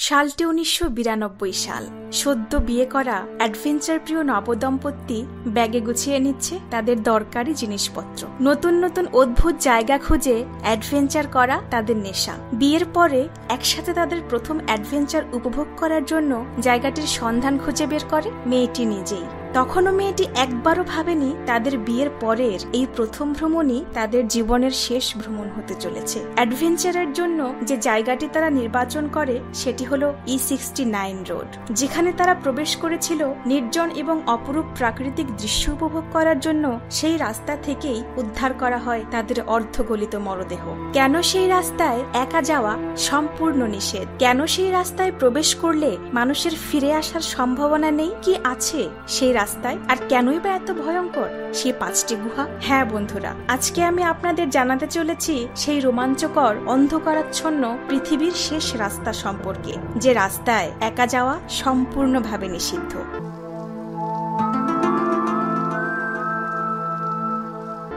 সালটি ১৯৯২ সাল। সদ্য বিয়ে করা অ্যাডভেঞ্চার প্রিয় নবদম্পতি ব্যাগে গুছিয়ে নিচ্ছে তাদের দরকারি জিনিসপত্র। নতুন নতুন অদ্ভুত জায়গা খুঁজে অ্যাডভেঞ্চার করা তাদের নেশা। বিয়ের পরে একসাথে তাদের প্রথম অ্যাডভেঞ্চার উপভোগ করার জন্য জায়গাটির সন্ধান খুঁজে বের করে মেয়েটি নিজেই। তখনও মেয়েটি একবারও ভাবেনি তাদের বিয়ের পরের এই প্রথম ভ্রমণই তাদের জীবনের শেষ ভ্রমণ হতে চলেছে। অ্যাডভেঞ্চারের জন্য যে জায়গাটি তারা নির্বাচন করে সেটি হলো E69 রোড, যেখানে তারা প্রবেশ করেছিল নির্জন এবং অপরূপ প্রাকৃতিক দৃশ্য উপভোগ করার জন্য। সেই রাস্তা থেকেই উদ্ধার করা হয় তাদের অর্ধগলিত মরদেহ। কেন সেই রাস্তায় একা যাওয়া সম্পূর্ণ নিষেধ? কেন সেই রাস্তায় প্রবেশ করলে মানুষের ফিরে আসার সম্ভাবনা নেই? কি আছে সেই রাস্তায়, আর কেনই বা এত ভয়ঙ্কর সেই 5টি গুহা? হ্যাঁ বন্ধুরা, আজকে আমি আপনাদের জানাতে চলেছি সেই রোমাঞ্চকর অন্ধকারাচ্ছন্ন পৃথিবীর শেষ রাস্তা সম্পর্কে, যে রাস্তায় একা যাওয়া সম্পূর্ণভাবে নিষিদ্ধ।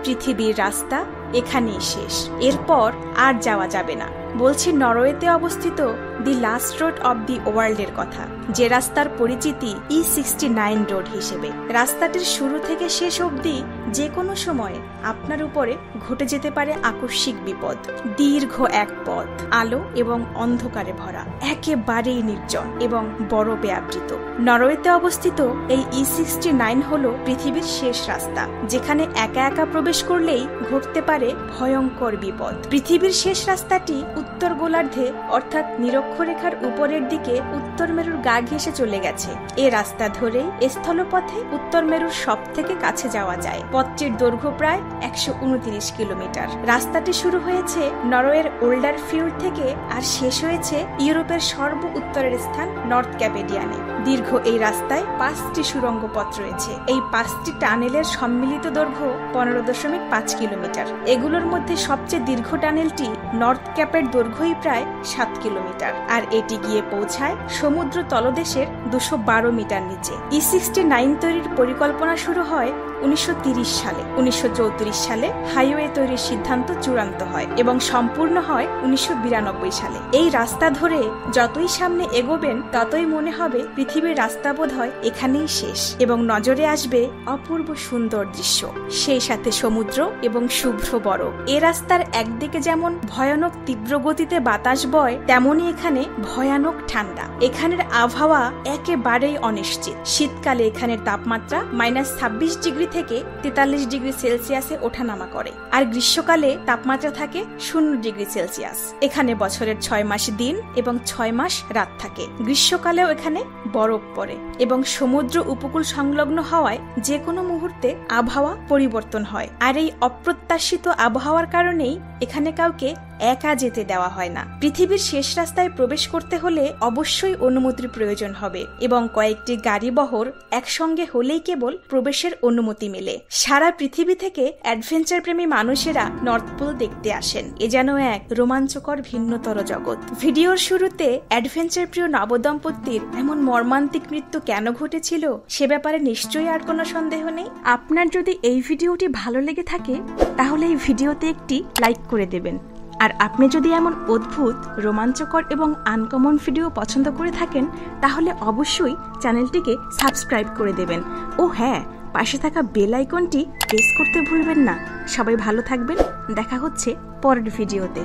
পৃথিবীর রাস্তা এখানেই শেষ, এরপর আর যাওয়া যাবে না। বলছি নরওয়েতে অবস্থিত the last road of the ওয়ার্ল্ডের কথা, যে রাস্তার পরিচিতি E69 রোড হিসেবে। রাস্তাটির শুরু থেকে শেষ অবধি যে কোনো সময় আপনার উপরে ঘটে যেতে পারে আকস্মিক বিপদ। দীর্ঘ এক পথ, আলো এবং অন্ধকারে ভরা, একেবারেই নির্জন এবং বরফে আবৃত। নরওয়েতে অবস্থিত এই E69 হলো পৃথিবীর শেষ রাস্তা, যেখানে একা একা প্রবেশ করলেই ঘটতে পারে ভয়ঙ্কর বিপদ। পৃথিবীর শেষ রাস্তাটি উত্তর গোলার্ধে অর্থাৎ নিরক্ষরেখার উপরের দিকে উত্তর মেরুর গা ঘেঁষে চলে গেছে। এ রাস্তা ধরেই স্থলপথে উত্তর মেরুর সব থেকে কাছে যাওয়া যায়। পথটির দৈর্ঘ্য প্রায় 129 কিলোমিটার। রাস্তাটি শুরু হয়েছে নরওয়ের ওল্ডার ফিউর্ড থেকে আর শেষ হয়েছে ইউরোপের সর্ব উত্তরের স্থান নর্থ ক্যাপেডিয়ানে। দীর্ঘ এই রাস্তায় 5টি সুড়ঙ্গ পথ রয়েছে। এই 5টি টানেলের সম্মিলিত দৈর্ঘ্য 15.5 কিলোমিটার। এগুলোর মধ্যে সবচেয়ে দীর্ঘ টানেলটি নর্থ ক্যাপের দৈর্ঘ্যই প্রায় 7 কিলোমিটার, আর এটি গিয়ে পৌঁছায় সমুদ্র তলদেশের 212 মিটার নিচে। E69 তৈরির পরিকল্পনা শুরু হয় 1930 সালে। 1934 সালে হাইওয়ে তৈরির সিদ্ধান্ত চূড়ান্ত হয় এবং সম্পূর্ণ হয় 1992 সালে। এই রাস্তা ধরে যতই সামনে এগোবেন ততই মনে হবে পৃথিবীর রাস্তা বোধ হয় এখানেই শেষ, এবং নজরে আসবে অপূর্ব সুন্দর দৃশ্য, সেই সাথে সমুদ্র এবং শুভ্র বরফ। এ রাস্তার একদিকে যেমন ভয়ানক তীব্র গতিতে বাতাস বয়, তেমনি এখানে ভয়ানক ঠান্ডা। এখানের আবহাওয়া একেবারেই অনিশ্চিত। শীতকালে এখানের তাপমাত্রা -26 ডিগ্রি থেকে 43 ডিগ্রি সেলসিয়াসে ওঠানামা করে, আর গ্রীষ্মকালে তাপমাত্রা থাকে 0 ডিগ্রি সেলসিয়াস। এখানে বছরের 6 মাস দিন এবং 6 মাস রাত থাকে। গ্রীষ্মকালেও এখানে বরফ পড়ে এবং সমুদ্র উপকূল সংলগ্ন হওয়ায় যে কোনো মুহূর্তে আবহাওয়া পরিবর্তন হয়। আর এই অপ্রত্যাশিত আবহাওয়ার কারণেই এখানে কাউকে একা যেতে দেওয়া হয় না। পৃথিবীর শেষ রাস্তায় প্রবেশ করতে হলে অবশ্যই অনুমতির প্রয়োজন হবে, এবং কয়েকটি গাড়ি বহর একসঙ্গে হলেই কেবল প্রবেশের অনুমতি মেলে। সারা পৃথিবী থেকে অ্যাডভেঞ্চার প্রেমী মানুষেরা নর্থ পোল দেখতে আসেন। এ যেন এক রোমাঞ্চকর ভিন্নতর জগৎ। ভিডিওর শুরুতে অ্যাডভেঞ্চার প্রিয় নবদম্পতির এমন মর্মান্তিক মৃত্যু কেন ঘটেছিল সে ব্যাপারে নিশ্চয়ই আর কোনো সন্দেহ নেই। আপনার যদি এই ভিডিওটি ভালো লেগে থাকে তাহলে এই ভিডিওতে একটি লাইক করে দেবেন। আর আপনি যদি এমন অদ্ভুত, রোমাঞ্চকর এবং আনকমন ভিডিও পছন্দ করে থাকেন তাহলে অবশ্যই চ্যানেলটিকে সাবস্ক্রাইব করে দেবেন। ও হ্যাঁ, পাশে থাকা বেল আইকনটি প্রেস করতে ভুলবেন না। সবাই ভালো থাকবেন, দেখা হচ্ছে পরের ভিডিওতে।